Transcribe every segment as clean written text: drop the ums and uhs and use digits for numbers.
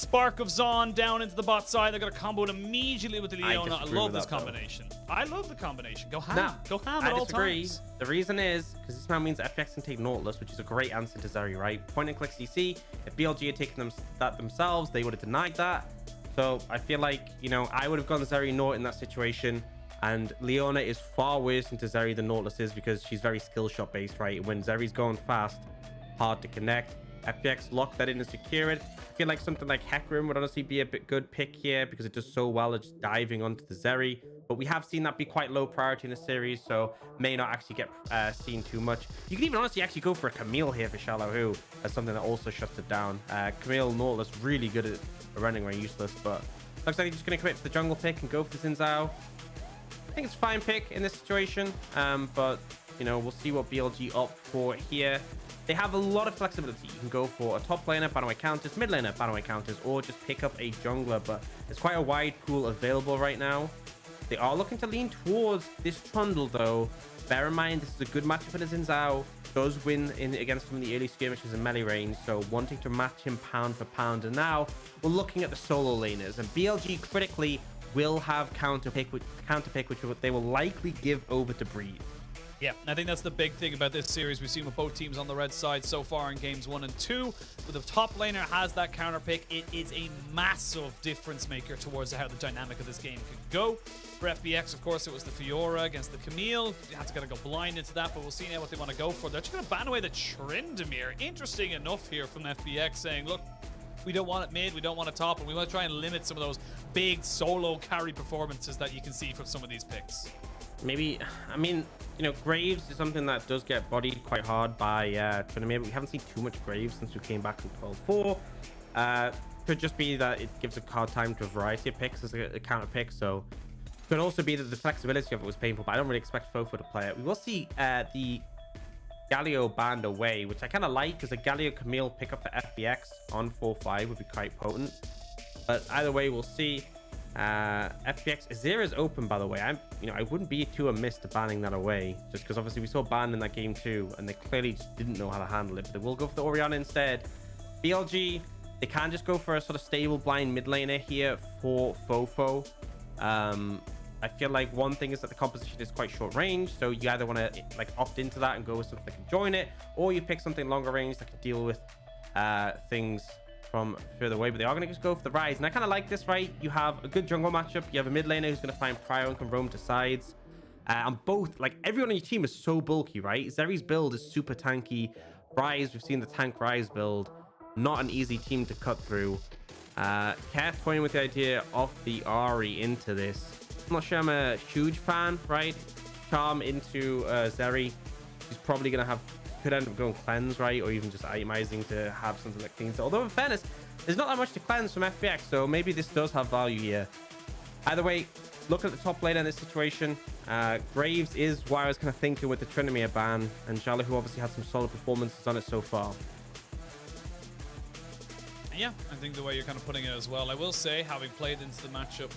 Spark of Zon down into the bot side. They're going to combo it immediately with the Leona. I love this combination. I love the combination. Go ham. Go ham at all times. The reason is because this now means FPX can take Nautilus, which is a great answer to Zeri, right? Point and click CC. If BLG had taken that themselves, they would have denied that. So I feel like, you know, I would have gone Zeri Naut in that situation. And Leona is far worse into Zeri than Nautilus is because she's very skill shot based, right? When Zeri's going fast, hard to connect. FPX lock that in and secure it. I feel like something like Hecarim would honestly be a good pick here because it does so well at just diving onto the Zeri. But we have seen that be quite low priority in the series, so may not actually get seen too much. You can even honestly actually go for a Camille here for xiaolaohu as something that also shuts it down. Camille Nautilus really good at running around useless, but looks like he's just going to commit to the jungle pick and go for the Zhao. I think it's a fine pick in this situation, but you know, we'll see what BLG opt for here. They have a lot of flexibility. You can go for a top laner, banaway counters, mid laner, banaway counters, or just pick up a jungler, but there's quite a wide pool available right now. They are looking to lean towards this Trundle, though. Bear in mind, this is a good matchup for the Zhao. Does win against some of the early skirmishes in melee range, so wanting to match him pound for pound. And now we're looking at the solo laners, and BLG critically will have counter pick, which they will likely give over to Breeze. Yeah, I think that's the big thing about this series. We've seen with both teams on the red side so far in games 1 and 2. But the top laner has that counter pick. It is a massive difference maker towards how the dynamic of this game could go. For FPX, of course, it was the Fiora against the Camille. You had to kind of go blind into that, but we'll see now what they want to go for. They're just going to ban away the Tryndamere. Interesting enough here from FPX saying, look, we don't want it mid, we don't want it top, and we want to try and limit some of those big solo carry performances that you can see from some of these picks. Maybe, I mean, you know, Graves is something that does get bodied quite hard by Tryndamere, but we haven't seen too much Graves since we came back from 12-4. Could just be that it gives a hard time to a variety of picks as a counter pick, so could also be that the flexibility of it was painful, but I don't really expect FoFo to play it. We will see the Galio banned away, which I kind of like because a Galio Camille pickup for FPX on 4-5 would be quite potent. But either way, we'll see. FPX Zeri is open, by the way. I wouldn't be too amiss to banning that away, just because obviously we saw ban in that game too, and they clearly just didn't know how to handle it. But they will go for the Orianna instead. BLG, they can just go for a sort of stable blind mid laner here for FoFo. I feel like one thing is that the composition is quite short range, so you either want to like opt into that and go with something that can join it, or you pick something longer range that can deal with things from further away. But they are going to just go for the Ryze, and I kind of like this, right? You have a good jungle matchup, you have a mid laner who's going to find prio and can roam to sides, and both, like, everyone on your team is so bulky, right? Zeri's build is super tanky. Ryze, we've seen the tank Ryze build, not an easy team to cut through. Cat toying with the idea of the Ahri into this. I'm not sure I'm a huge fan, right? Charm into Zeri. He's probably going to could end up going cleanse, right? Or even just itemizing to have something that cleans it. Although in fairness, there's not that much to cleanse from FPX, so maybe this does have value here. Either way, look at the top lane in this situation. Graves is why I was kind of thinking with the Tryndamere ban, and xiaolaohu obviously had some solid performances on it so far. Yeah, I think the way you're kind of putting it as well. I will say, having played into the matchup,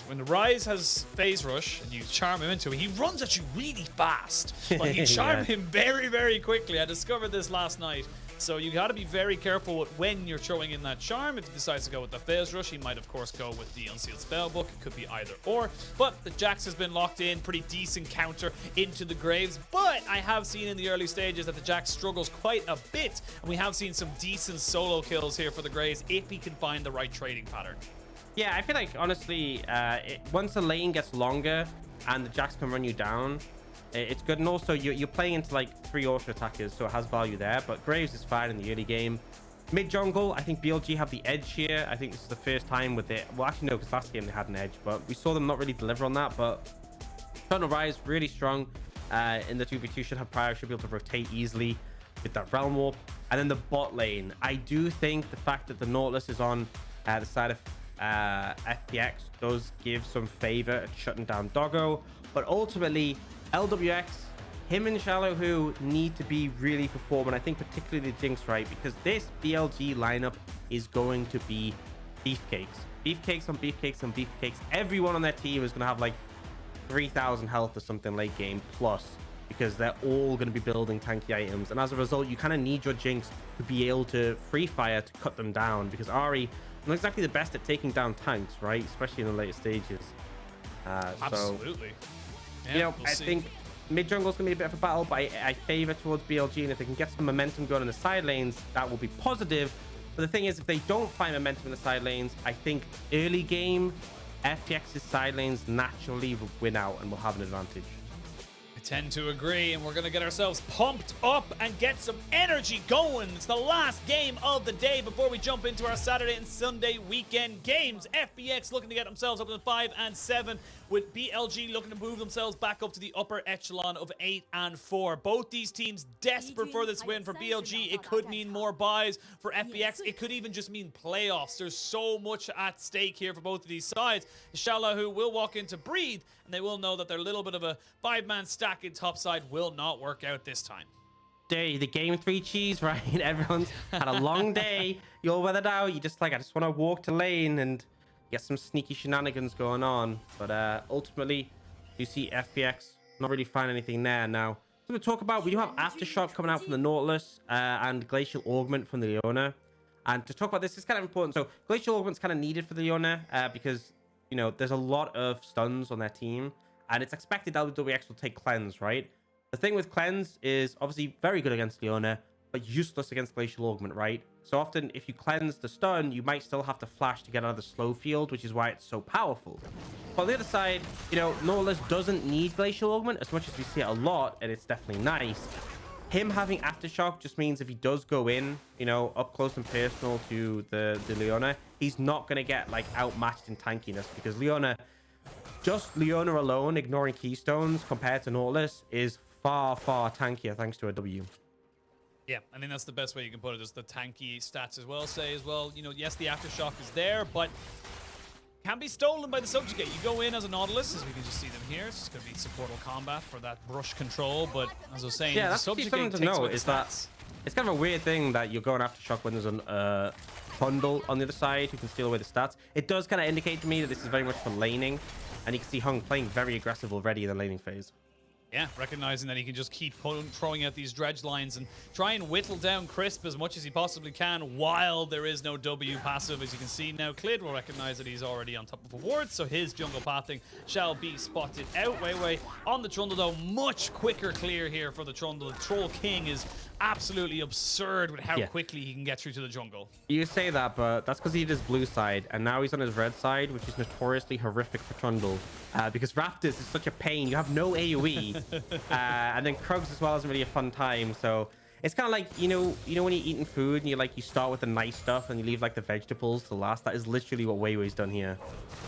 when the Ryze has phase rush and you charm him into it, he runs at you really fast. Like, you charm him very, very quickly. I discovered this last night. So you got to be very careful with when you're throwing in that charm. If he decides to go with the phase rush, he might, of course, go with the Unsealed Spellbook. It could be either or. But the Jax has been locked in. Pretty decent counter into the Graves. But I have seen in the early stages that the Jax struggles quite a bit. And we have seen some decent solo kills here for the Graves if he can find the right trading pattern. Yeah, I feel like, honestly, once the lane gets longer and the Jax can run you down, it's good. And also, you're playing into, like, 3 auto attackers, so it has value there. But Graves is fine in the early game. Mid-jungle, I think BLG have the edge here. I think this is the first time with it. Well, actually, no, because last game they had an edge. But we saw them not really deliver on that. But Infernal Ryze, really strong in the 2v2. Should have prior, should be able to rotate easily with that Realm Warp. And then the bot lane. I do think the fact that the Nautilus is on the side of FPX does give some favor at shutting down Doggo, but ultimately LWX, him and xiaolaohu need to be really performing. I think particularly the Jinx, right? Because this BLG lineup is going to be beefcakes on beefcakes on beefcakes. Everyone on their team is going to have like 3,000 health or something late game plus, because they're all going to be building tanky items, and as a result you kind of need your Jinx to be able to free fire to cut them down, because Ahri not exactly the best at taking down tanks, right? Especially in the later stages. Absolutely. So, you know, I think mid jungle is going to be a bit of a battle, but I favor towards BLG, and if they can get some momentum going in the side lanes, that will be positive. But the thing is, if they don't find momentum in the side lanes, I think early game, FPX's side lanes naturally will win out and will have an advantage. I tend to agree, and we're going to get ourselves pumped up and get some energy going. It's the last game of the day before we jump into our Saturday and Sunday weekend games. FPX looking to get themselves up to 5 and 7, with BLG looking to move themselves back up to the upper echelon of 8 and 4. Both these teams desperate for this win. For BLG, it could mean more buys. For FPX, it could even just mean playoffs. There's so much at stake here for both of these sides. xiaolaohu will walk into Breathe, and they will know that their little bit of a 5-man stack in top side will not work out this time. Day, the game 3 cheese, right? Everyone's had a long day. You're weathered out. You just like, I just want to walk to lane and get some sneaky shenanigans going on. But ultimately, you see FPX not really find anything there. Now, so to talk about, we do have Aftershock coming out from the Nautilus and Glacial Augment from the Leona. And to talk about this, it's kind of important. So Glacial Augment's kind of needed for the Leona because, you know, there's a lot of stuns on their team, and it's expected Lwx will take Cleanse, right? The thing with Cleanse is obviously very good against Leona, but useless against Glacial Augment, right? So often, if you cleanse the stun, you might still have to flash to get out of the slow field, which is why it's so powerful. But on the other side, you know, Nautilus doesn't need Glacial Augment as much as we see it a lot, and it's definitely nice. Him having Aftershock just means if he does go in, you know, up close and personal to the Leona, he's not going to get, like, outmatched in tankiness, because Leona, just Leona alone, ignoring Keystones compared to Nautilus, is far, far tankier thanks to a W. Yeah, I think that's the best way you can put it. Just the tanky stats as well. Say as well, you know, yes, the Aftershock is there, but can be stolen by the subjugate. You go in as a Nautilus, as we can just see them here. It's just going to be supportal combat for that brush control. But as I was saying, yeah, the that's subjugate something to takes know away is the that stats. it's kind of a weird thing that you're going Aftershock when there's a Trundle on the other side who can steal away the stats. It does kind of indicate to me that this is very much for laning, and you can see Hung playing very aggressive already in the laning phase. Yeah, recognizing that he can just keep throwing out these dredge lines and try and whittle down Crisp as much as he possibly can while there is no W passive. As you can see now, Clid will recognize that he's already on top of a ward, so his jungle pathing shall be spotted out. WeiWei on the Trundle, though, much quicker clear here for the Trundle. The Troll King is absolutely absurd with how quickly he can get through to the jungle. You say that, but that's because he did his blue side, and now he's on his red side, which is notoriously horrific for Trundle. Because Raptors is such a pain. You have no AoE, and then Krugs as well isn't really a fun time. So it's kind of like, you know when you're eating food and you start with the nice stuff and you leave like the vegetables to last. That is literally what WeiWei's done here.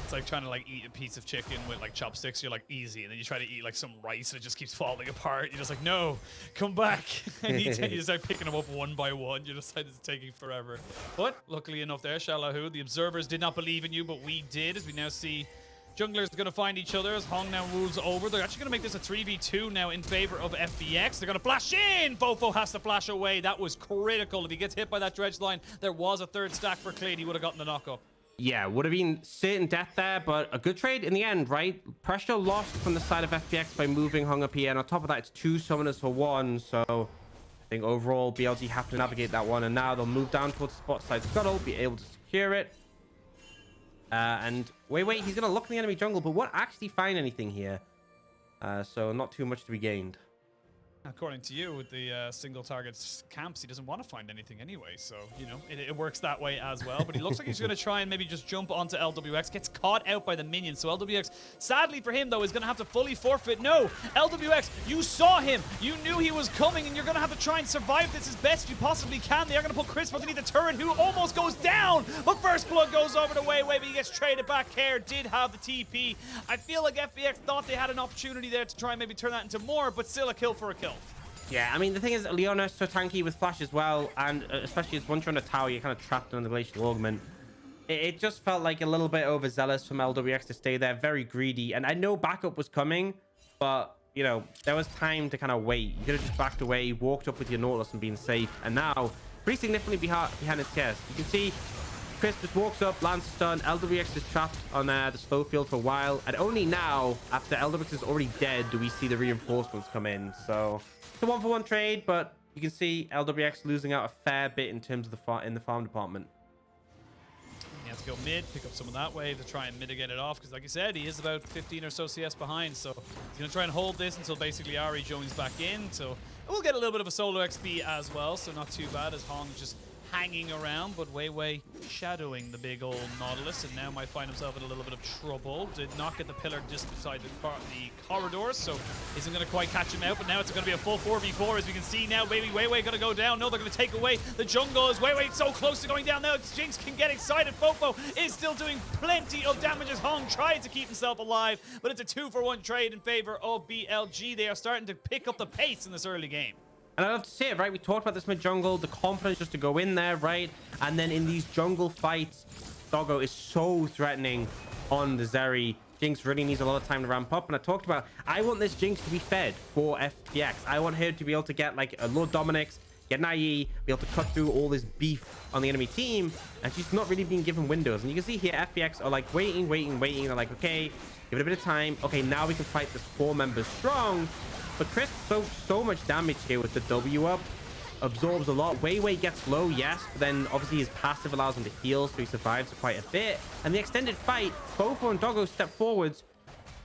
It's like trying to like eat a piece of chicken with like chopsticks. You're like easy, and then you try to eat like some rice and it just keeps falling apart. You're just like, no, come back. And you start picking them up one by one. You decide it's taking forever. But luckily enough there, xiaolaohu, the observers did not believe in you, but we did, as we now see junglers are going to find each other as Hong now rules over. They're actually going to make this a 3v2 now in favor of FPX. They're going to flash in. FoFo has to flash away. That was critical. If he gets hit by that dredge line, there was a third stack for Clade. He would have gotten the knock-up. Yeah, would have been certain death there, but a good trade in the end, right? Pressure lost from the side of FPX by moving Hong up here. And on top of that, it's 2 summoners for 1. So I think overall, BLG have to navigate that one. And now they'll move down towards the spot side scuttle, be able to secure it. And WeiWei, he's going to look in the enemy jungle, but won't actually find anything here. So not too much to be gained. According to you, with the single target camps, he doesn't want to find anything anyway. So, you know, it works that way as well. But he looks like he's going to try and maybe just jump onto Lwx. Gets caught out by the minions. So Lwx, sadly for him, though, is going to have to fully forfeit. No, Lwx, you saw him. You knew he was coming, and you're going to have to try and survive this as best you possibly can. They are going to put Crisp underneath the turret, who almost goes down. But first blood goes over to WeiWei, but he gets traded back. Care did have the TP. I feel like FPX thought they had an opportunity there to try and maybe turn that into more, but still a kill for a kill. Yeah, I mean, the thing is, Leona's so tanky with flash as well, and especially as once you're on the tower, you're kind of trapped on the Glacial Augment. It just felt like a little bit overzealous from Lwx to stay there, very greedy. And I know backup was coming, but, you know, there was time to kind of wait. You could have just backed away, walked up with your Nautilus and been safe. And now, pretty significantly behind its chest. You can see Chris just walks up, lands a stun. Lwx is trapped on the slow field for a while. And only now, after Lwx is already dead, do we see the reinforcements come in. So it's a 1-for-1 trade, but you can see Lwx losing out a fair bit in terms of the farm department. He has to go mid, pick up some of that wave to try and mitigate it off, because like I said, he is about 15 or so CS behind, so he's going to try and hold this until basically Ahri joins back in, so we'll get a little bit of a solo XP as well, so not too bad as Hong just hanging around, but WeiWei shadowing the big old Nautilus, and now might find himself in a little bit of trouble. Did not get the pillar just beside the corridor, so isn't going to quite catch him out, but now it's going to be a full 4v4, as we can see now. Maybe WeiWei going to go down. No, they're going to take away the jungle, as WeiWei so close to going down now. Jinx can get excited. FoFo is still doing plenty of damage as Hong tries to keep himself alive, but it's a 2-for-1 trade in favor of BLG. They are starting to pick up the pace in this early game. And I love to say it, right? We talked about this mid jungle, the confidence just to go in there, right? And then in these jungle fights, Doggo is so threatening on the Zeri. Jinx really needs a lot of time to ramp up. And I talked about, I want this Jinx to be fed for FPX. I want her to be able to get like a Lord Dominic's, get an IE, be able to cut through all this beef on the enemy team. And she's not really being given windows. And you can see here, FPX are like waiting. They're like, okay, give it a bit of time. Okay, now we can fight this 4 members strong. But Chris so much damage here with the W up, absorbs a lot. WeiWei gets low, yes, but then obviously his passive allows him to heal, so he survives quite a bit. And the extended fight, FoFo and Doggo step forwards.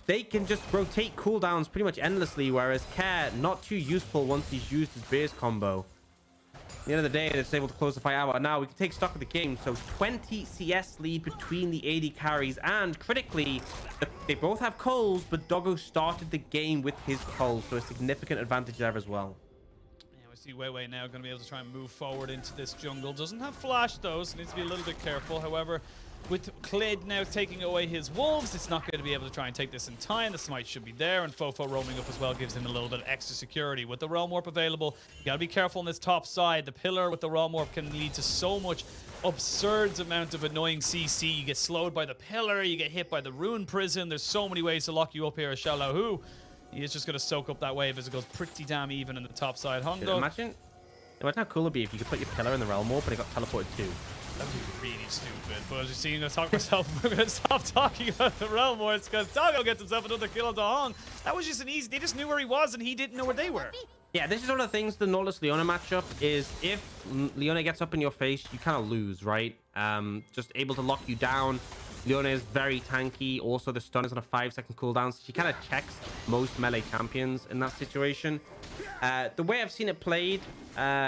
They can just rotate cooldowns pretty much endlessly, whereas Care, not too useful once he's used his burst combo. At the end of the day, it's able to close the fight out. And now we can take stock of the game. So 20 CS lead between the AD carries. And critically, they both have culls, but Doggo started the game with his culls. So a significant advantage there as well. Yeah, we see WeiWei now going to be able to try and move forward into this jungle. Doesn't have flash though, so needs to be a little bit careful. However, with Klid now taking away his wolves, it's not going to be able to try and take this in time. The smite should be there, and FoFo roaming up as well gives him a little bit of extra security. With the Realm Warp available, you got to be careful on this top side. The pillar with the Realm Warp can lead to so much absurd amount of annoying CC. You get slowed by the pillar, you get hit by the Rune Prison. There's so many ways to lock you up here as xiaolaohu. He is just going to soak up that wave as it goes pretty damn even in the top side. Imagine how cool it'd be if you could put your pillar in the Realm Warp and it got teleported too. That would be really stupid. But as you're seeing, I talk myself, we're going to stop talking about the Realm Warps because Doggo gets himself another kill on the Hong. That was just an easy, they just knew where he was and he didn't know where they were. Yeah, this is one of the things, the Nautilus Leona matchup is if Leona gets up in your face, you kind of lose, right? Just able to lock you down. Leona is very tanky. Also, the stun is on a 5-second cooldown, so she kind of checks most melee champions in that situation. The way I've seen it played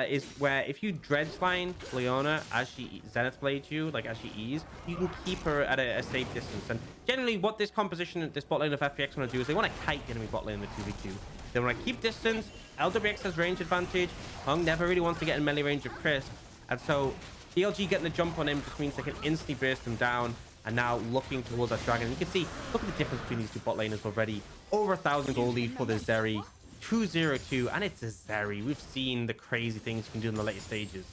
is where if you dredgeline Leona as she Zenith blades you, like as she E's, you can keep her at a safe distance. And generally what this composition, this bot lane of FPX want to do is they want to kite the enemy bot lane in the 2v2. They want to keep distance. Lwx has range advantage. Hung never really wants to get in melee range of Chris. And so BLG getting the jump on him just means they can instantly burst him down. And now looking towards that dragon. And you can see, look at the difference between these two bot laners already. Over 1,000 gold lead for the Zeri. 2-0-2, and it's a Zeri. We've seen the crazy things you can do in the later stages.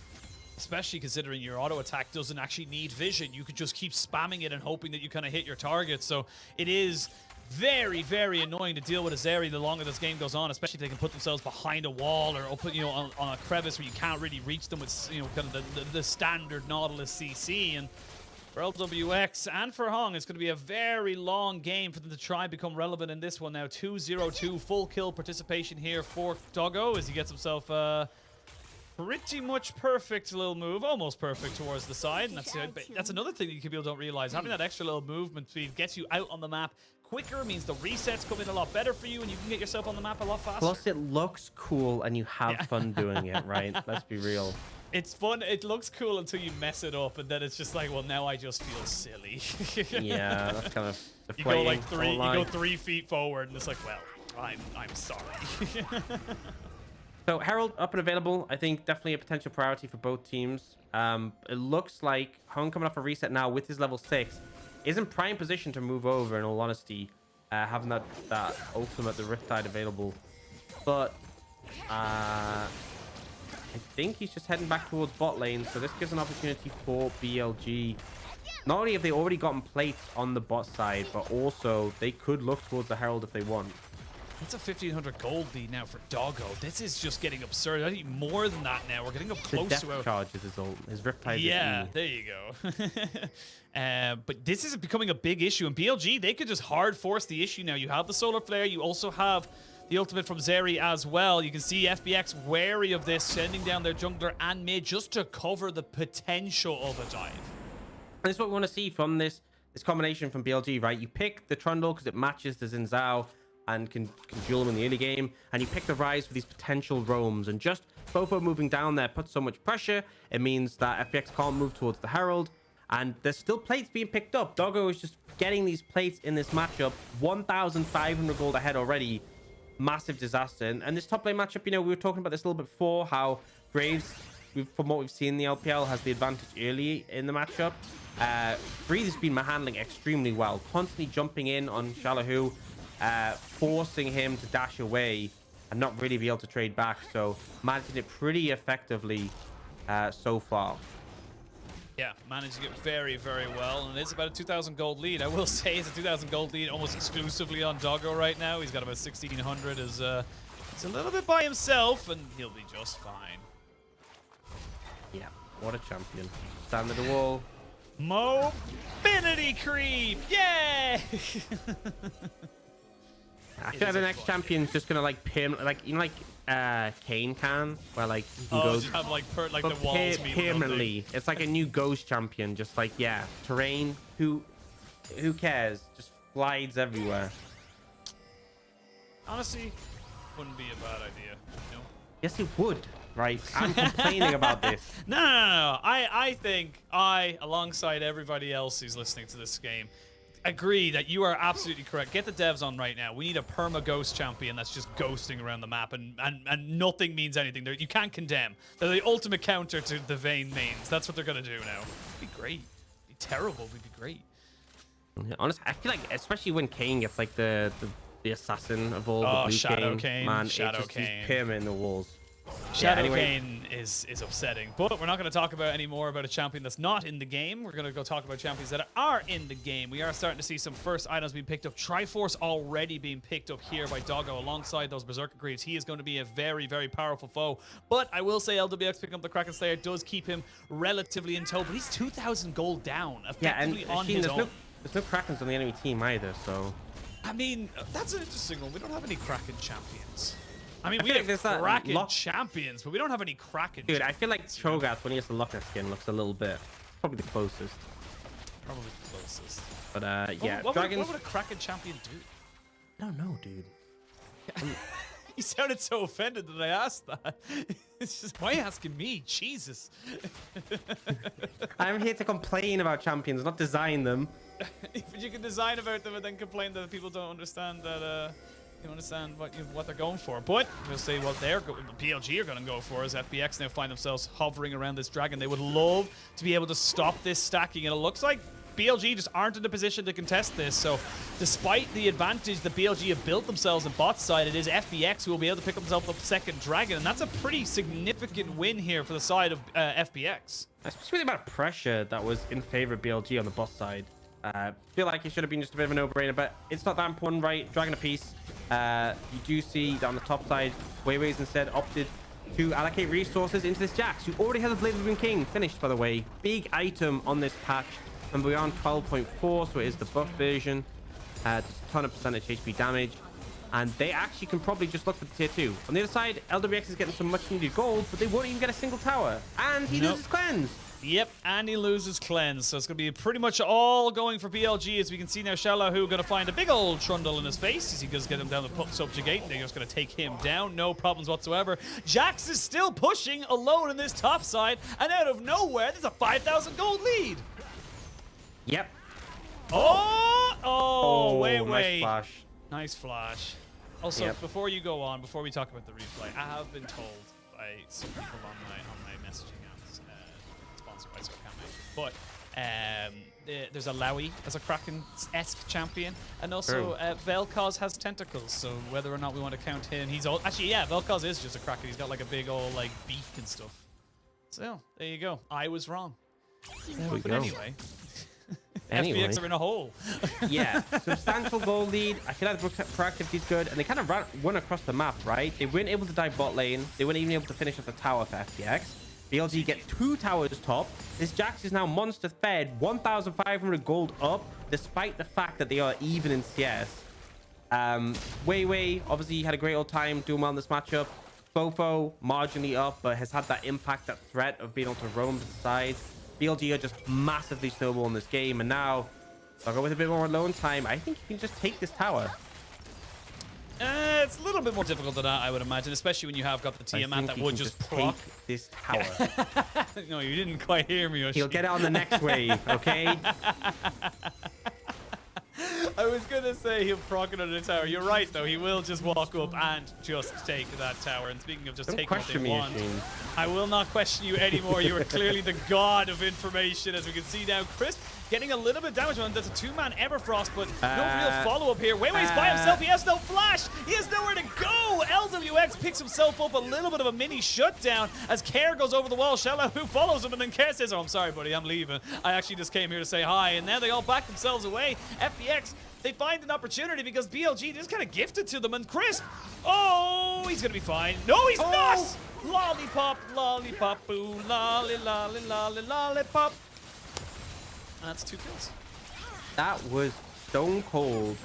Especially considering your auto attack doesn't actually need vision. You could just keep spamming it and hoping that you kind of hit your target. So it is very, very annoying to deal with a Zeri the longer this game goes on, especially if they can put themselves behind a wall or put, you know, on a crevice where you can't really reach them with, you know, kind of the standard Nautilus CC. And for Lwx and for Hong, it's going to be a very long game for them to try and become relevant in this one now. 2-0-2, full kill participation here for Doggo as he gets himself pretty much perfect little move, almost perfect towards the side. And that's another thing that people don't realize. Having that extra little movement speed gets you out on the map quicker, means the resets come in a lot better for you and you can get yourself on the map a lot faster. Plus, it looks cool and you have fun doing it, right? Let's be real. It's fun. It looks cool until you mess it up, and then it's just like, well, now I just feel silly. Yeah, that's kind of you go like you go 3 feet forward, and it's like, well, I'm sorry. So Herald up and available. I think definitely a potential priority for both teams. It looks like Hong coming off a reset now with his level 6 is in prime position to move over. In all honesty, having that ultimate, the Riptide available, but I think he's just heading back towards bot lane, so this gives an opportunity for BLG. Not only have they already gotten plates on the bot side, but also they could look towards the Herald if they want. It's a 1,500 gold lead now for Doggo. This is just getting absurd. I think more than that now. We're getting up close to it. Charge is his ult. His Riptide. Yeah, there you go. But this is becoming a big issue. And BLG, they could just hard force the issue now. You have the Solar Flare. You also have the ultimate from Zeri as well. You can see FPX wary of this, sending down their jungler and mid just to cover the potential of a dive. And this is what we want to see from this combination from BLG, right? You pick the Trundle because it matches the Zhao and can duel him in the early game, and you pick the Ryze for these potential roams, and just FoFo moving down there puts so much pressure. It means that FPX can't move towards the Herald, and there's still plates being picked up. Doggo is just getting these plates in this matchup. 1,500 gold ahead already. Massive disaster. And this top lane matchup, you know, we were talking about this a little bit before, how Graves, from what we've seen in the LPL, has the advantage early in the matchup. Breeze has been handling extremely well, constantly jumping in on xiaolaohu, forcing him to dash away and not really be able to trade back. So managing it pretty effectively so far. Yeah, managing it very, very well, and it's about a 2,000 gold lead. I will say it's a 2,000 gold lead almost exclusively on Doggo right now. He's got about 1,600. He's a little bit by himself, and he'll be just fine. Yeah, what a champion. Stand at the wall. Mobility creep! Yay! I feel like the next champion's just gonna like Kane can, where like you can go just have like the walls permanently. It's like a new ghost champion, just like, yeah, terrain. Who cares? Just slides everywhere. Honestly, wouldn't be a bad idea. You know? Yes, it would. Right? I'm complaining about this. No. I think alongside everybody else who's listening to this game, agree that you are absolutely correct. Get the devs on right now. We need a perma ghost champion that's just ghosting around the map, and nothing means anything. You can't condemn. They're the ultimate counter to the Vayne mains. That's what they're gonna do now. It'd be great. It'd be terrible. It'd be great. Honestly, I feel like especially when Kane gets like the assassin of all the blue Shadow Kane, man, Shadow he's Kane. perma in the walls. Shadow Kane is upsetting, but we're not going to talk about any more about a champion that's not in the game. We're going to go talk about champions that are in the game. We are starting to see some first items being picked up. Triforce already being picked up here by Doggo alongside those Berserker Greaves. He is going to be a very, very powerful foe, but I will say LWX picking up the Kraken Slayer does keep him relatively in tow, but he's 2,000 gold down, effectively on his own. There's no Krakens on the enemy team either, so... I mean, that's an interesting one. We don't have any Kraken champions. I mean, we like have Kraken champions, but we don't have any Kraken Dude, champions. I feel like Cho'Gath, when he has the Locker skin, looks a little bit... Probably the closest. Probably the closest. But, yeah, what Dragons... would a Kraken champion do? I don't know, dude. He sounded so offended that I asked that. It's just, why are you asking me? Jesus. I'm here to complain about champions, not design them. But you can design about them and then complain that people don't understand that... You understand what they're going for, but we'll see what BLG are going to go for as FPX now find themselves hovering around this dragon. They would love to be able to stop this stacking, and it looks like BLG just aren't in a position to contest this. So despite the advantage that BLG have built themselves in bot side, it is FPX who will be able to pick up themselves a second dragon, and that's a pretty significant win here for the side of FPX. Especially the amount of pressure that was in favor of BLG on the bot side. Feel like it should have been just a bit of a no-brainer, but it's not that important, right? Dragon apiece. You do see that on the top side, WeiWei's instead opted to allocate resources into this Jax, who already has a Blade of the Moon King finished, by the way. Big item on this patch, and we're on 12.4, so it is the buff version. Just a ton of percentage HP damage, and they actually can probably just look for the tier 2. On the other side, LWX is getting some much needed gold, but they won't even get a single tower, and he loses cleanse. Yep, and he loses cleanse, so it's going to be pretty much all going for BLG. As we can see now, xiaolaohu going to find a big old Trundle in his face as he goes get him down the subjugate, and they're just going to take him down, no problems whatsoever. Jax is still pushing alone in this top side, and out of nowhere, there's a 5,000 gold lead. Yep. Oh, wait. Nice flash. Nice flash. Also, before you go on, before we talk about the replay, I have been told by some people on my messaging apps, sponsored by but there's a Lwx as a Kraken-esque champion, and also Vel'Koz has tentacles, so whether or not we want to count him, he's all actually, yeah, Vel'Koz is just a Kraken. He's got like a big old like beak and stuff. So there you go. I was wrong. There we but go. Anyway, FPX are in a hole. Yeah, substantial goal lead. I feel like the proactivity is good, and they kind of run across the map, right? They weren't able to dive bot lane. They weren't even able to finish off the tower for FPX. BLG get 2 towers top. This Jax is now monster fed, 1,500 gold up, despite the fact that they are even in CS. WeiWei obviously had a great old time doing well in this matchup. FoFo marginally up, but has had that impact, that threat of being able to roam to the side. BLG are just massively snowballing this game, and now Doggo with a bit more alone time. I think he can just take this tower. It's a little bit more difficult than that, I would imagine, especially when you have got the Tiamat that would just proc this tower. No, you didn't quite hear me. He'll get it on the next wave, okay? I was gonna say he'll proc it under the tower. You're right, though. He will just walk up and just take that tower. And speaking of just taking what they want, I will not question you anymore. You are clearly the god of information, as we can see now. Crisp getting a little bit of damage on. That's a two-man Everfrost, but no real follow-up here. WeiWei's by himself. He has no flash. He has nowhere to go. Lwx picks himself up a little bit of a mini shutdown as Care goes over the wall. xiaolaohu follows him, and then Care says, "Oh, I'm sorry, buddy. I'm leaving. I actually just came here to say hi." And now they all back themselves away. FPX, they find an opportunity because BLG just kind of gifted to them. And Crisp, oh, he's going to be fine. No, he's not. Lollipop, lollipop, boo, lolly, lolly, lolly, lollipop. That's 2 kills. That was stone cold.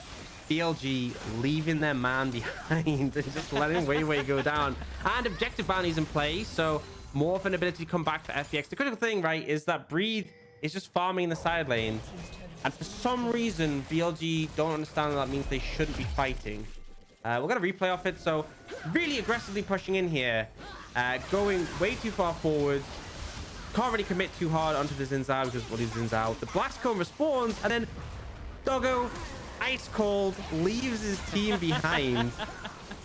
BLG leaving their man behind and just letting WeiWei go down. And objective bounties in play, so more of an ability to come back for FPX. The critical thing, right, is that Breathe is just farming the side lane. And for some reason, BLG don't understand that means they shouldn't be fighting. We're going to replay off it, so really aggressively pushing in here. Going way too far forwards. Can't really commit too hard onto the Xin Zhao because what is Xin Zhao? The blast cone respawns, and then Doggo, ice cold, leaves his team behind.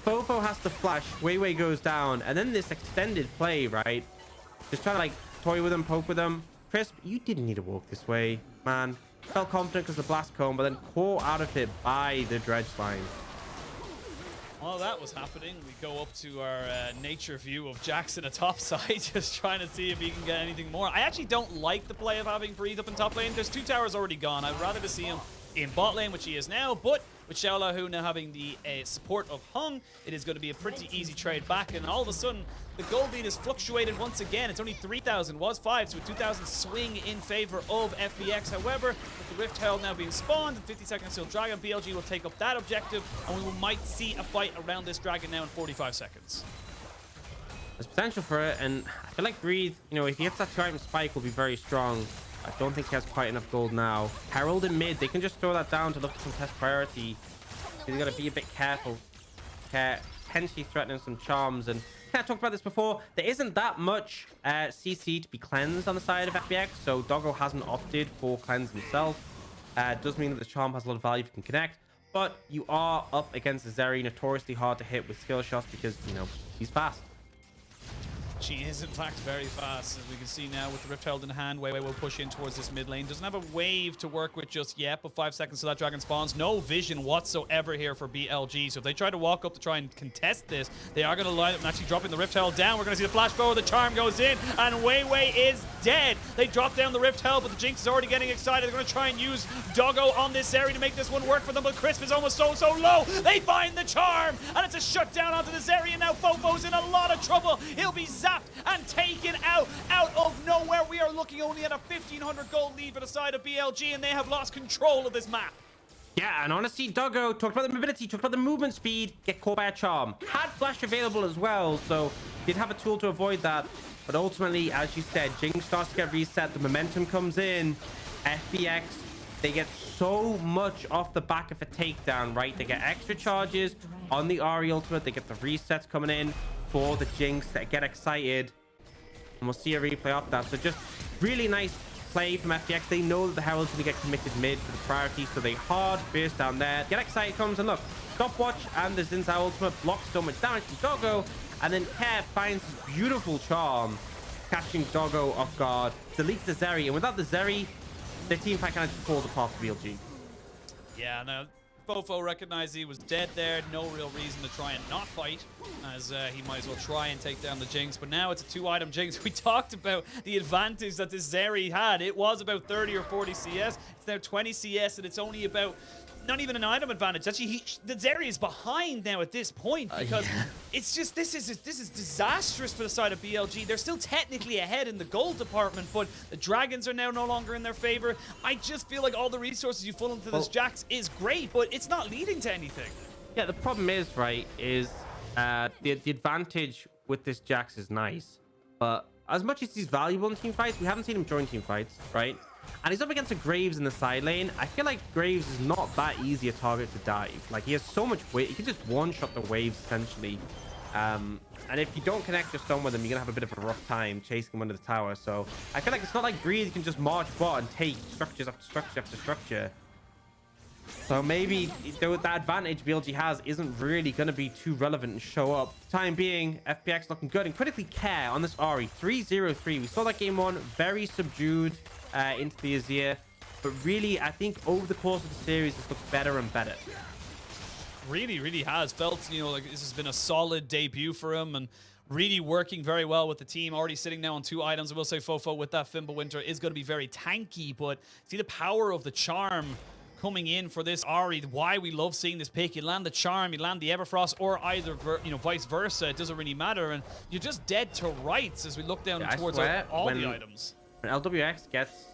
FoFo has to flash. WeiWei goes down, and then this extended play, right? Just trying to like toy with him, poke with him. Crisp, you didn't need to walk this way, man. Felt confident because of the blast cone, but then caught out of it by the dredge line. While that was happening, we go up to our nature view of Jackson at top side, just trying to see if he can get anything more. I actually don't like the play of having Breathe up in top lane. There's 2 towers already gone. I'd rather to see him in bot lane, which he is now, but with xiaolaohu now having the support of Hung, it is going to be a pretty easy trade back, and all of a sudden, the gold lead has fluctuated once again. It's only 3,000, was 5, so a 2,000 swing in favor of FPX. However, with the Rift Herald now being spawned, and 50 seconds till Dragon, BLG will take up that objective, and we might see a fight around this Dragon now in 45 seconds. There's potential for it, and I feel like Breathe, you know, if he hits that 2-item spike, will be very strong. I don't think he has quite enough gold now. Herald in mid, they can just throw that down to look to contest priority. He's got to be a bit careful. Potentially threatening some charms. And I talked about this before. There isn't that much CC to be cleansed on the side of FPX, so Doggo hasn't opted for cleanse himself. Does mean that the charm has a lot of value if you can connect. But you are up against Zeri, notoriously hard to hit with skill shots because, you know, he's fast. She is, in fact, very fast. As we can see now with the Rift Herald in hand, WeiWei will push in towards this mid lane. Doesn't have a wave to work with just yet, but 5 seconds till that dragon spawns. No vision whatsoever here for BLG. So if they try to walk up to try and contest this, they are going to line up and actually dropping the Rift Herald down. We're going to see the flash bow, the charm goes in, and WeiWei is dead. They drop down the Rift Herald, but the Jinx is already getting excited. They're going to try and use Doggo on this area to make this one work for them, but Crisp is almost so low. They find the charm, and it's a shutdown onto this area, and now FoFo's in a lot of trouble. He'll be zapped and taken out of nowhere. We are looking only at a 1,500 gold lead for the side of BLG, and they have lost control of this map. Yeah, and honestly, Doggo talked about the mobility, talked about the movement speed, get caught by a charm. Had flash available as well, so did have a tool to avoid that. But ultimately, as you said, Jinx starts to get reset, the momentum comes in. FPX, they get so much off the back of a takedown, right? They get extra charges on the Ahri ultimate, they get the resets coming in for the Jinx that get excited. And we'll see a replay of that. So just really nice play from FPX. They know that the Herald's going to get committed mid for the priority, so they hard burst down there. Get excited comes, and look, stopwatch and the Xin Zhao ultimate blocks so much damage from Doggo, and then Care finds this beautiful charm, catching Doggo off guard, deletes the Zeri, and without the Zeri, the team fight kind of falls apart for BLG. Yeah, now FoFo recognized he was dead there. No real reason to try and not fight, as he might as well try and take down the Jinx. But now it's a 2-item Jinx. We talked about the advantage that this Zeri had. It was about 30 or 40 CS. It's now 20 CS, and it's only about not even an item advantage. Actually, the Zeri is behind now at this point because it's just this is disastrous for the side of BLG. They're still technically ahead in the gold department, but the dragons are now no longer in their favor. I just feel like all the resources you funnel into this Jax is great, but it's not leading to anything. Yeah, the problem is, right, is the advantage with this Jax is nice, but as much as he's valuable in team fights, we haven't seen him join team fights, right? And he's up against a Graves in the side lane. I feel like Graves is not that easy a target to dive. Like, he has so much weight. He can just one-shot the waves, essentially. And if you don't connect your stun with him, you're going to have a bit of a rough time chasing him under the tower. So I feel like it's not like Breeze can just march bot and take structures after structure after structure. So maybe that advantage BLG has isn't really going to be too relevant and show up. Time being, FPX looking good. And critically care on this Ahri. 3-0-3. We saw that game one. Very subdued into the Azir. But really, I think over the course of the series, it's looked better and better. Really has felt, you know, like this has been a solid debut for him and really working very well with the team. Already sitting now on 2 items. I will say FoFo with that Fimbulwinter is going to be very tanky, but see the power of the charm coming in for this Ahri. Why we love seeing this pick. You land the charm, you land the Everfrost, or either vice versa. It doesn't really matter, and you're just dead to rights as we look down towards all the items. When Lwx gets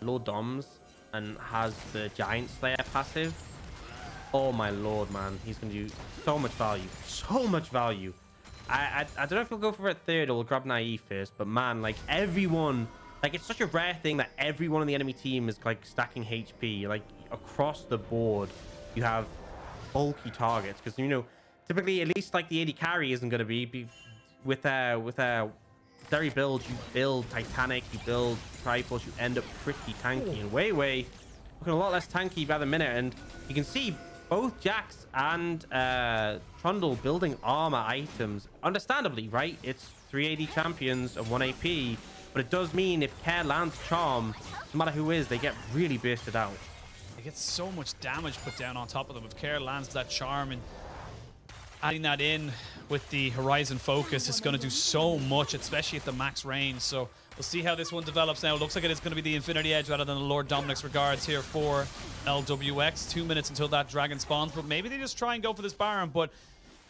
low doms and has the Giant Slayer passive, oh my lord, man, he's gonna do so much value. So much value. I don't know if he'll go for a third or we'll grab Naive first, but man, like everyone, like it's such a rare thing that everyone on the enemy team is like stacking HP. Like across the board, you have bulky targets because, you know, typically at least like the AD carry isn't going to be with Zeri build. You build Titanic, you build Triforce, you end up pretty tanky. And WeiWei looking a lot less tanky by the minute, and you can see both Jax and Trundle building armor items. Understandably, right? It's 3 AD champions and 1 AP, but it does mean if Care lands Charm, no matter who is, they get really bursted out. They get so much damage put down on top of them. If Care lands that charm and adding that in with the Horizon focus is going to do so much, especially at the max range. So we'll see how this one develops now. It looks like it is going to be the Infinity Edge rather than the Lord Dominic's regards here for Lwx. 2 minutes until that dragon spawns, but maybe they just try and go for this Baron. But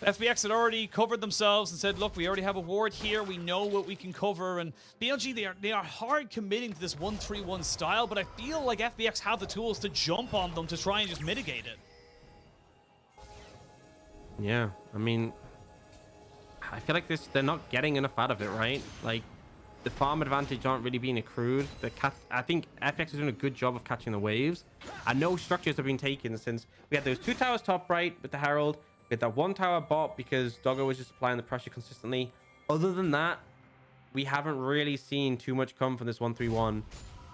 FPX had already covered themselves and said, look, we already have a ward here. We know what we can cover. And BLG, they are hard committing to this 1-3-1 style, but I feel like FPX have the tools to jump on them to try and just mitigate it. Yeah, I mean, I feel like they're not getting enough out of it, right? Like, the farm advantage aren't really being accrued. I think FPX is doing a good job of catching the waves. And no structures have been taken since we had those 2 towers top right with the Herald. We had that 1 tower bot because Doggo was just applying the pressure consistently. Other than that, we haven't really seen too much come from this 1-3-1.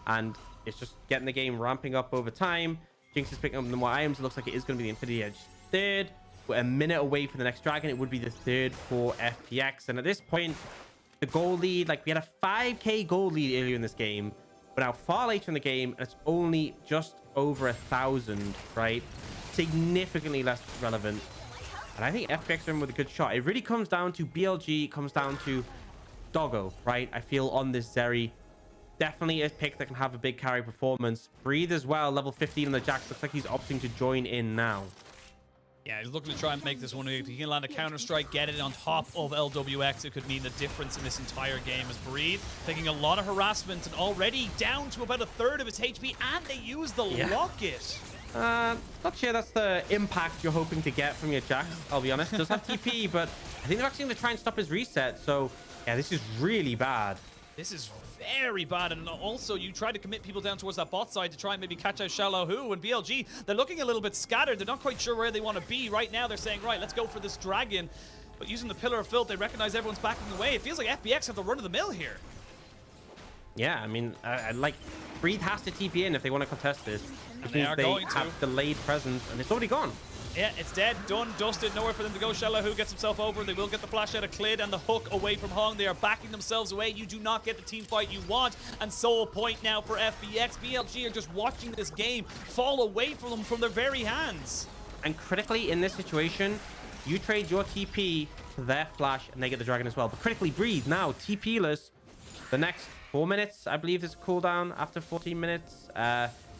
And it's just getting the game ramping up over time. Jinx is picking up the more items. It looks like it is going to be the Infinity Edge third. We're a minute away from the next dragon. It would be the third for FPX. And at this point, the gold lead, like we had a 5k gold lead earlier in this game. But now far later in the game, and it's only just over 1,000, right? Significantly less relevant. And I think FPX are in with a good shot. It really comes down to BLG. It comes down to Doggo, right? I feel on this Zeri. Definitely a pick that can have a big carry performance. Breathe as well, level 15 on the Jax. Looks like he's opting to join in now. Yeah, he's looking to try and make this one. If he can land a counter-strike, get it on top of Lwx, it could mean the difference in this entire game. As Breathe taking a lot of harassment and already down to about 1/3 of his HP, and they use the locket. Not sure that's the impact you're hoping to get from your Jax, I'll be honest. It does have TP, but I think they're actually going to try and stop his reset. So, yeah, this is really bad. This is very bad, and also you try to commit people down towards that bot side to try and maybe catch out xiaolaohu, and BLG, they're looking a little bit scattered. They're not quite sure where they want to be. Right now, they're saying, right, let's go for this dragon. But using the Pillar of Filth, they recognize everyone's backing away. It feels like FPX have the run of the mill here. Yeah, I mean, like, Breathe has to TP in if they want to contest this. And they are going to. Have delayed presence, and it's already gone. Yeah, it's dead, done, dusted, nowhere for them to go. xiaolaohu gets himself over. They will get the flash out of Clid and the hook away from Hong. They are backing themselves away. You do not get the team fight you want. And Soul point now for FPX. BLG are just watching this game fall away from them from their very hands. And critically, in this situation, you trade your TP to their flash, and they get the dragon as well. But critically, Breathe now TP-less. The next 4 minutes, I believe, is cooldown after 14 minutes.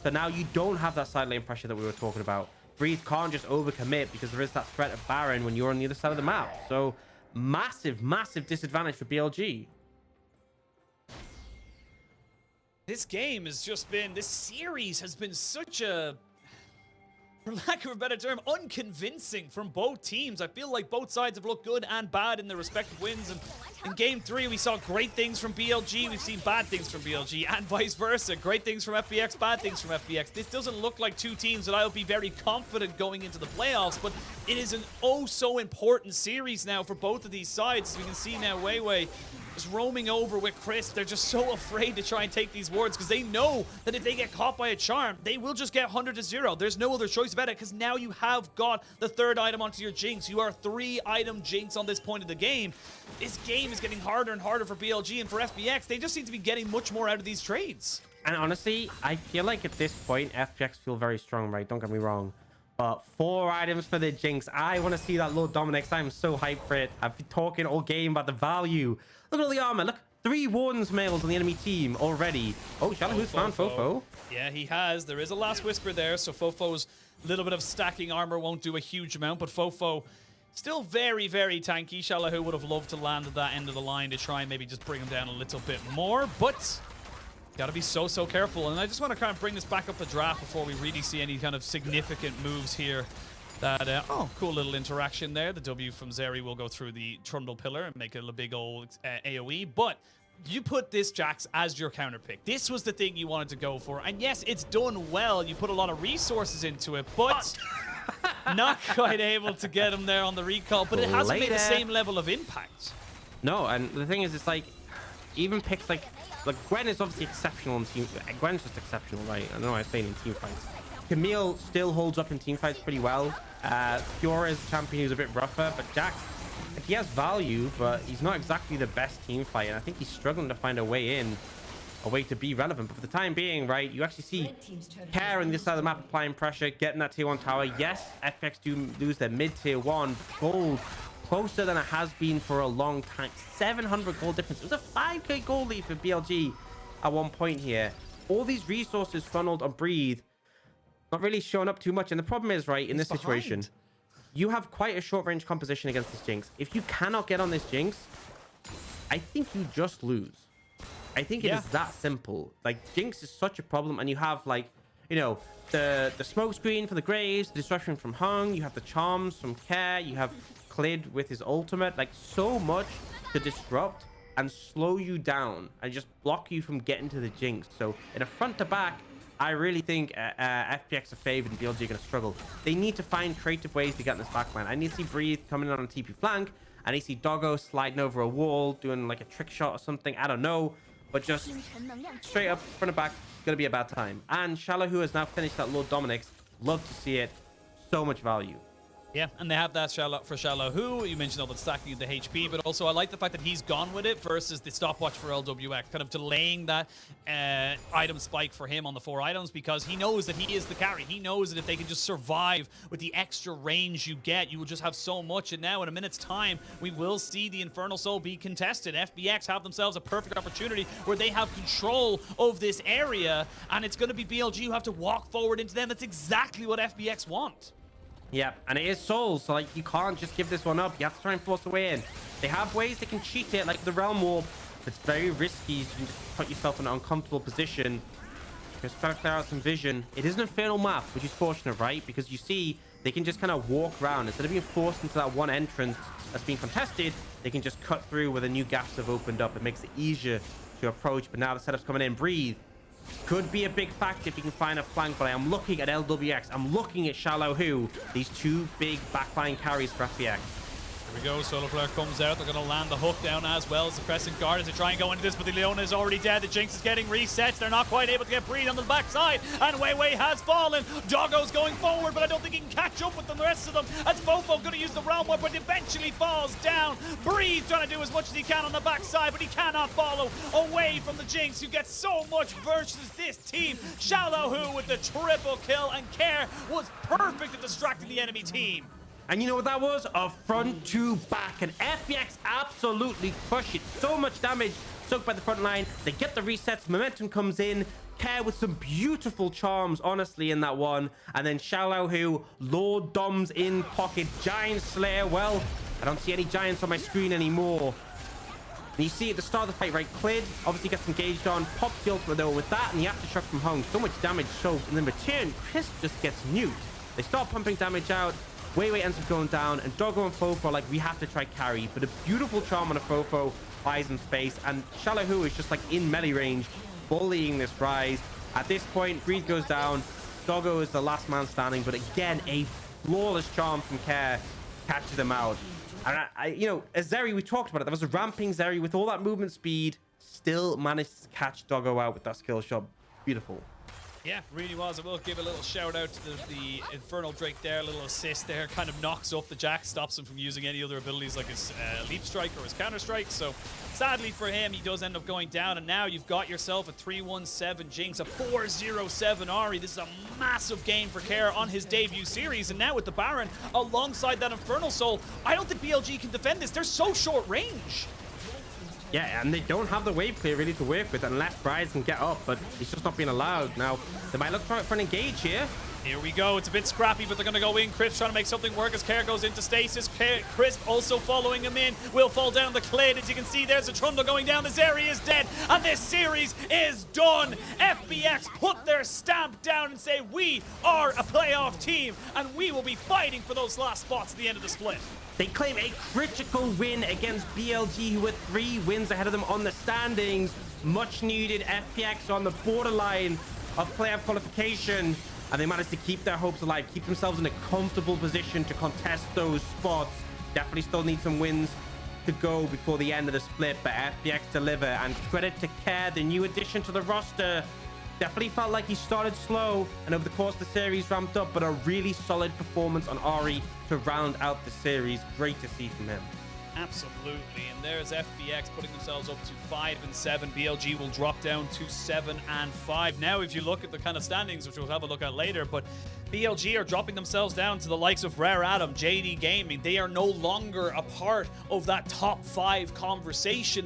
So now you don't have that side lane pressure that we were talking about. Breathe can't just overcommit because there is that threat of Baron when you're on the other side of the map. So massive, massive disadvantage for BLG. This game has just been, this series has been such a, for lack of a better term, unconvincing from both teams. I feel like both sides have looked good and bad in their respective wins. And in Game 3, we saw great things from BLG. We've seen bad things from BLG and vice versa. Great things from FPX, bad things from FPX. This doesn't look like two teams that I'll be very confident going into the playoffs, but it is an oh so important series now for both of these sides. As we can see now, WeiWei is roaming over with Chris. They're just so afraid to try and take these wards because they know that if they get caught by a charm, they will just get 100-0. There's no other choice about it because now you have got the third item onto your Jinx. You are 3-item Jinx on this point of the game. This game is getting harder and harder for BLG, and for FPX, they just seem to be getting much more out of these trades. And honestly, I feel like at this point, FPX feel very strong, right? Don't get me wrong. But 4 items for the Jinx. I want to see that Lord Dominic's. I'm so hyped for it. I've been talking all game about the value. Look at all the armor. Look, 3 Wardens males on the enemy team already. Oh, xiaolaohu's found FoFo. Yeah, he has. There is a last whisper there, so FoFo's little bit of stacking armor won't do a huge amount, but FoFo still very, very tanky. xiaolaohu would have loved to land at that end of the line to try and maybe just bring him down a little bit more, but gotta be so careful. And I just want to kind of bring this back up the draft before we really see any kind of significant moves here. That oh, cool little interaction there. The W from Zeri will go through the Trundle pillar and make it a big old AoE, but you put this Jax as your counter pick. This was the thing you wanted to go for, and yes, it's done well. You put a lot of resources into it, but not quite able to get him there on the recall, but it hasn't made the same level of impact. No, and the thing is, it's like, even picks like Gwen is obviously exceptional in team. Gwen's just exceptional, right? I don't know why I'm saying in team fights. Camille still holds up in team fights pretty well. Fiora is a champion who's a bit rougher, but Jax, like, he has value, but he's not exactly the best team fight, and I think he's struggling to find a way in, a way to be relevant. But for the time being, right, you actually see Care on this side of the map applying pressure, getting that tier 1 tower. Yes, FPX do lose their mid tier 1. Gold closer than it has been for a long time. 700 gold difference. It was a 5k gold lead for BLG at one point here. All these resources funneled on Breathe, not really showing up too much. And the problem is, right, in this situation, you have quite a short range composition against this Jinx. If you cannot get on this Jinx, I think you just lose. I think it is that simple. Like, Jinx is such a problem, and you have, like, you know, the smoke screen for the Graves, the disruption from Hung, you have the charms from Care, you have Clid with his ultimate, like, so much to disrupt and slow you down and just block you from getting to the Jinx. So in a front to back, I really think FPX are favored and BLG are going to struggle. They need to find creative ways to get in this backline. I need to see Breathe coming in on a TP flank. I need to see Doggo sliding over a wall, doing like a trick shot or something. I don't know. But just straight up, front and back, going to be a bad time. And xiaolaohu has now finished that Lord Dominic's. Love to see it. So much value. Yeah, and they have that for xiaolaohu. You mentioned all the stacking of the HP, but also I like the fact that he's gone with it versus the stopwatch for Lwx, kind of delaying that item spike for him on the 4 items, because he knows that he is the carry. He knows that if they can just survive with the extra range you get, you will just have so much. And now in a minute's time, we will see the Infernal Soul be contested. FPX have themselves a perfect opportunity where they have control of this area, and it's going to be BLG who have to walk forward into them. That's exactly what FPX want. Yeah, and it is Soul, so like you can't just give this one up. You have to try and force a way in. They have ways they can cheat it, like the Realm Warp. It's very risky. You can just put yourself in an uncomfortable position. Just gotta clear out some vision. It is an Infernal map, which is fortunate, right? Because you see, they can just kind of walk around. Instead of being forced into that one entrance that's being contested, they can just cut through where the new gaps have opened up. It makes it easier to approach, but now the setup's coming in. Breathe could be a big factor if you can find a flank, but I am looking at Lwx. I'm looking at xiaolaohu. These 2 big backline carries for FPX. Here we go. Solar Flare comes out. They're going to land the hook down as well as the Crescent Guard as they try and go into this, but the Leona is already dead. The Jinx is getting resets. They're not quite able to get Breathe on the backside, and WeiWei has fallen. Doggo's going forward, but I don't think he can catch up with the rest of them, as FoFo going to use the Realm Warp, but eventually falls down. Breathe trying to do as much as he can on the backside, but he cannot follow away from the Jinx, who gets so much versus this team. xiaolaohu with the triple kill, and Care was perfect at distracting the enemy team. And you know what that was? A front to back. And FPX absolutely crush it. So much damage soaked by the front line. They get the resets. Momentum comes in. Care with some beautiful charms, honestly, in that one. And then xiaolaohu, Lord Dom's in pocket, Giant Slayer. Well, I don't see any giants on my screen anymore. And you see at the start of the fight, right, Clid obviously gets engaged on, pops the ultimate though with that, and the aftershock from Hong. So much damage soaked, and then return, Crisp just gets nuked. They start pumping damage out. WeiWei ends up going down, and Doggo and FoFo are like, we have to try carry. But a beautiful charm on a FoFo buys him space, and xiaolaohu is just like in melee range, bullying this Ryze. At this point, Greed goes down. Doggo is the last man standing, but again, a flawless charm from Care catches him out. And you know, as Zeri, we talked about it. There was a ramping Zeri with all that movement speed, still managed to catch Doggo out with that skill shot. Beautiful. Yeah, really was. I will give a little shout out to the Infernal Drake there. A little assist there. Kind of knocks off the Jack, stops him from using any other abilities like his Leap Strike or his Counter Strike. So sadly for him, he does end up going down. And now you've got yourself a 3-1-7 Jinx, a 4-0-7 Ahri. This is a massive gain for Care on his debut series. And now with the Baron alongside that Infernal Soul, I don't think BLG can defend this. They're so short range. Yeah, and they don't have the wave clear really to work with unless Ryze can get up, but he's just not being allowed. Now, they might look for an engage here. Here we go. It's a bit scrappy, but they're going to go in. Crisp trying to make something work as Care goes into stasis. Crisp also following him in. Will fall down the Clid. As you can see, there's a Trundle going down. The Zeri is dead, and this series is done. FPX put their stamp down and say, we are a playoff team, and we will be fighting for those last spots at the end of the split. They claim a critical win against BLG, who were 3 wins ahead of them on the standings. Much needed. FPX on the borderline of playoff qualification, and they managed to keep their hopes alive, keep themselves in a comfortable position to contest those spots. Definitely still need some wins to go before the end of the split, but FPX deliver, and credit to Care, the new addition to the roster. Definitely felt like he started slow and over the course of the series ramped up, but a really solid performance on Ahri to round out the series. Great to see from him. Absolutely, and there's FPX putting themselves up to 5-7. BLG will drop down to 7-5. Now, if you look at the kind of standings, which we'll have a look at later, but BLG are dropping themselves down to the likes of Rare Adam, JD Gaming. They are no longer a part of that top 5 conversation that